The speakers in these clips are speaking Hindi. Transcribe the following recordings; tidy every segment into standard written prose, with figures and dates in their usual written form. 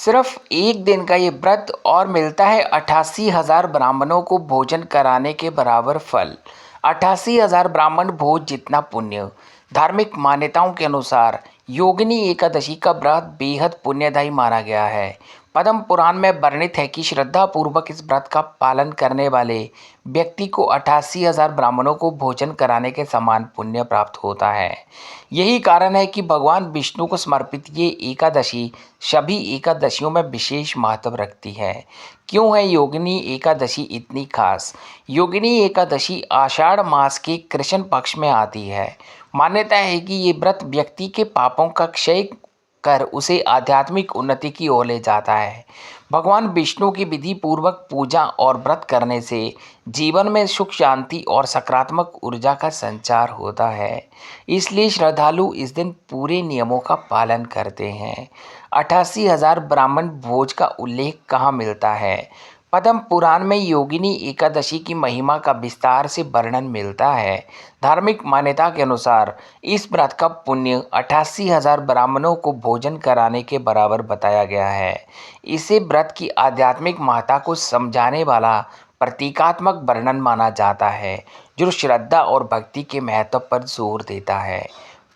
सिर्फ एक दिन का ये व्रत और मिलता है 88,000 ब्राह्मणों को भोजन कराने के बराबर फल। 88,000 ब्राह्मण भोज जितना पुण्य। धार्मिक मान्यताओं के अनुसार योगिनी एकादशी का व्रत बेहद पुण्यदायी माना गया है। पद्म पुराण में वर्णित है कि श्रद्धा पूर्वक इस व्रत का पालन करने वाले व्यक्ति को 88,000 ब्राह्मणों को भोजन कराने के समान पुण्य प्राप्त होता है। यही कारण है कि भगवान विष्णु को समर्पित ये एकादशी सभी एकादशियों में विशेष महत्व रखती है। क्यों है योगिनी एकादशी इतनी खास? योगिनी एकादशी आषाढ़ मास के कृष्ण पक्ष में आती है। मान्यता है कि ये व्रत व्यक्ति के पापों का क्षय कर उसे आध्यात्मिक उन्नति की ओर ले जाता है। भगवान विष्णु की विधि पूर्वक पूजा और व्रत करने से जीवन में सुख शांति और सकारात्मक ऊर्जा का संचार होता है। इसलिए श्रद्धालु इस दिन पूरे नियमों का पालन करते हैं। 88,000 ब्राह्मण भोज का उल्लेख कहाँ मिलता है? पद्म पुराण में योगिनी एकादशी की महिमा का विस्तार से वर्णन मिलता है। धार्मिक मान्यता के अनुसार इस व्रत का पुण्य 88,000 ब्राह्मणों को भोजन कराने के बराबर बताया गया है। इसे व्रत की आध्यात्मिक महत्ता को समझाने वाला प्रतीकात्मक वर्णन माना जाता है, जो श्रद्धा और भक्ति के महत्व पर जोर देता है।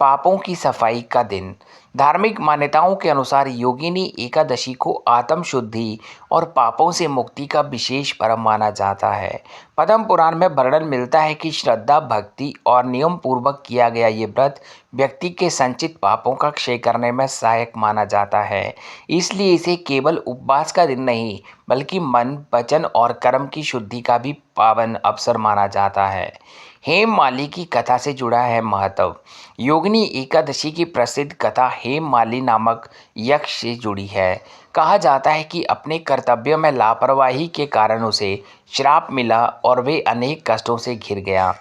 पापों की सफाई का दिन। धार्मिक मान्यताओं के अनुसार योगिनी एकादशी को आत्म शुद्धि और पापों से मुक्ति का विशेष पर्व माना जाता है। पद्म पुराण में वर्णन मिलता है कि श्रद्धा, भक्ति और नियम पूर्वक किया गया ये व्रत व्यक्ति के संचित पापों का क्षय करने में सहायक माना जाता है। इसलिए इसे केवल उपवास का दिन नहीं, बल्कि मन, वचन और कर्म की शुद्धि का भी पावन अवसर माना जाता है। हेममाली की कथा से जुड़ा है महत्व। योगिनी एकादशी की प्रसिद्ध कथा हेममाली नामक यक्ष से जुड़ी है। कहा जाता है कि अपने कर्तव्य में लापरवाही के कारण उसे श्राप मिला और वे अनेक कष्टों से घिर गया।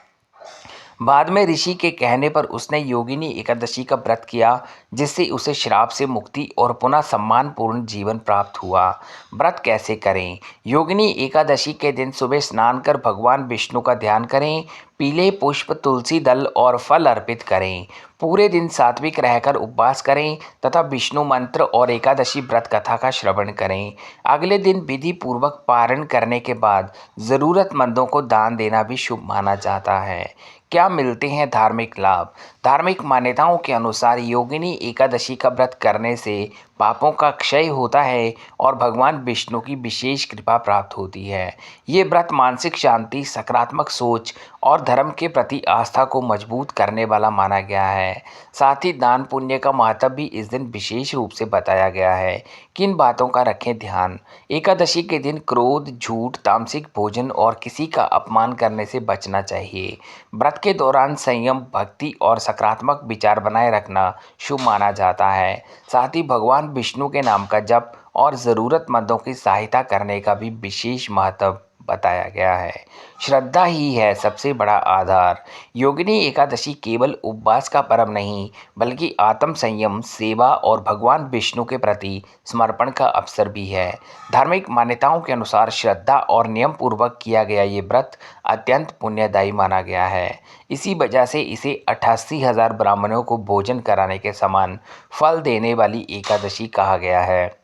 बाद में ऋषि के कहने पर उसने योगिनी एकादशी का व्रत किया, जिससे उसे श्राप से मुक्ति और पुनः सम्मानपूर्ण जीवन प्राप्त हुआ। व्रत कैसे करें? योगिनी एकादशी के दिन सुबह स्नान कर भगवान विष्णु का ध्यान करें। पीले पुष्प, तुलसी दल और फल अर्पित करें। पूरे दिन सात्विक रहकर उपवास करें तथा विष्णु मंत्र और एकादशी व्रत कथा का श्रवण करें। अगले दिन विधि पूर्वक पारण करने के बाद ज़रूरतमंदों को दान देना भी शुभ माना जाता है। क्या मिलते हैं धार्मिक लाभ? धार्मिक मान्यताओं के अनुसार योगिनी एकादशी का व्रत करने से पापों का क्षय होता है और भगवान विष्णु की विशेष कृपा प्राप्त होती है। ये व्रत मानसिक शांति, सकारात्मक सोच और धर्म के प्रति आस्था को मजबूत करने वाला माना गया है। साथ ही दान पुण्य का महत्व भी इस दिन विशेष रूप से बताया गया है। किन बातों का रखें ध्यान? एकादशी के दिन क्रोध, झूठ, तामसिक भोजन और किसी का अपमान करने से बचना चाहिए। व्रत के दौरान संयम, भक्ति और सकारात्मक विचार बनाए रखना शुभ माना जाता है। साथ ही भगवान विष्णु के नाम का जप और ज़रूरतमंदों की सहायता करने का भी विशेष महत्व बताया गया है। श्रद्धा ही है सबसे बड़ा आधार। योगिनी एकादशी केवल उपवास का पर्व नहीं, बल्कि आत्म संयम, सेवा और भगवान विष्णु के प्रति समर्पण का अवसर भी है। धार्मिक मान्यताओं के अनुसार श्रद्धा और नियम पूर्वक किया गया ये व्रत अत्यंत पुण्यदायी माना गया है। इसी वजह से इसे 88,000 ब्राह्मणों को भोजन कराने के समान फल देने वाली एकादशी कहा गया है।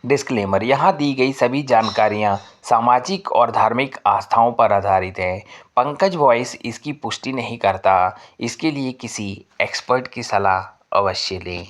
डिस्क्लेमर: यहाँ दी गई सभी जानकारियाँ सामाजिक और धार्मिक आस्थाओं पर आधारित हैं। पंकज वॉइस इसकी पुष्टि नहीं करता। इसके लिए किसी एक्सपर्ट की सलाह अवश्य लें।